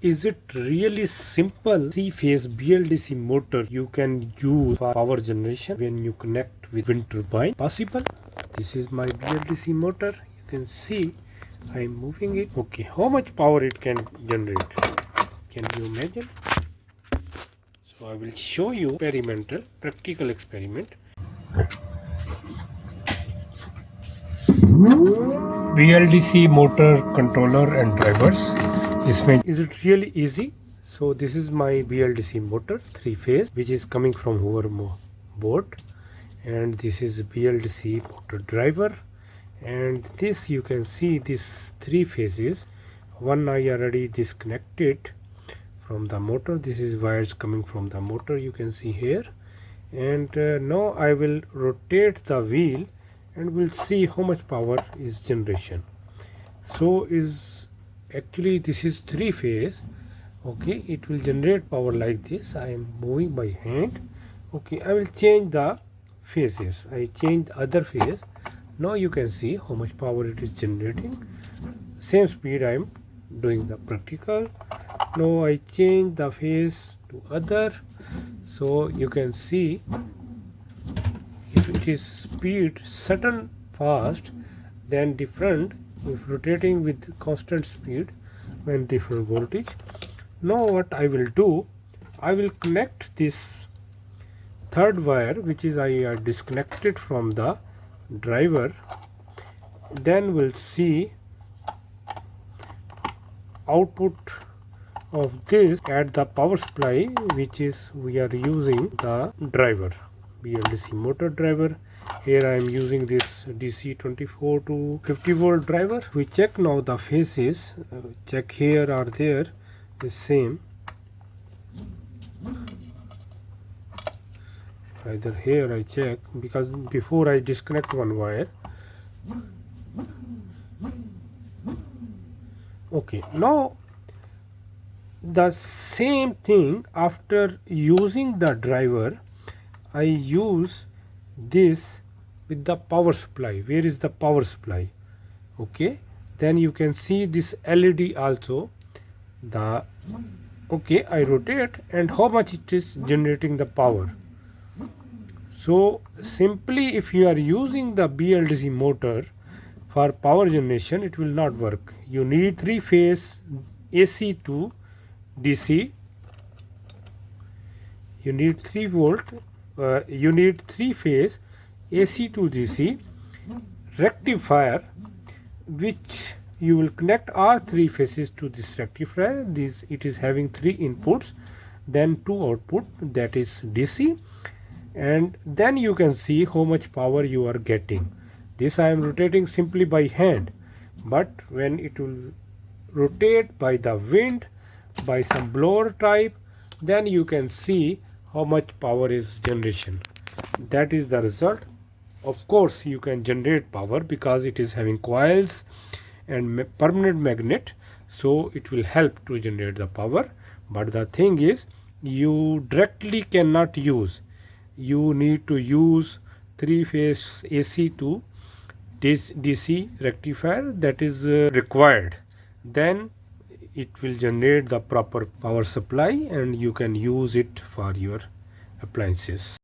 Is it really simple three-phase BLDC motor you can use for power generation when you connect with wind turbine? Possible? This is my BLDC motor. You can see I'm moving it. Okay, how much power it can generate? Can you imagine? So I will show you experimental, practical experiment. BLDC motor controller and drivers. Is it really easy? So this is my BLDC motor, three-phase, which is coming from Hoverboard, and this is BLDC motor driver, and this you can see this three phases. One I already disconnected from the motor. This is wires coming from the motor, you can see here, and now I will rotate the wheel and we'll see how much power is generation. So actually this is three phase. Okay, it will generate power like this. I am moving by hand. Okay, I will change the phases. I change the other phase. Now you can see how much power it is generating. Same speed I am doing the practical. Now I change the phase to other. So you can see if it is speed certain fast, then different. If rotating with constant speed, when different voltage. Now what I will do, I will connect this third wire, which is I disconnected from the driver. Then we'll see output of this at the power supply, which is we are using the driver, BLDC motor driver. Here I am using this DC 24 to 50 volt driver. We check now the phases, check here or there, the same. Either here I check, because before I disconnect one wire. Okay, now the same thing after using the driver, I use this with the power supply. Where is the power supply? Okay, then you can see this LED also. Okay, I rotate, and how much it is generating the power. So simply if you are using the BLDC motor for power generation, it will not work. You need three phase AC to DC. You need 3 volt. You need three phase AC to DC rectifier, which you will connect all three phases to this rectifier. It is having 3 inputs, then 2 output, that is DC, and then you can see how much power you are getting. This I am rotating simply by hand, but when it will rotate by the wind, by some blower type, then you can see how much power is generation. That is the result. Of course you can generate power because it is having coils and permanent magnet, so it will help to generate the power. But the thing is, you directly cannot use. You need to use three phase AC to DC rectifier, that is required. Then it will generate the proper power supply and you can use it for your appliances.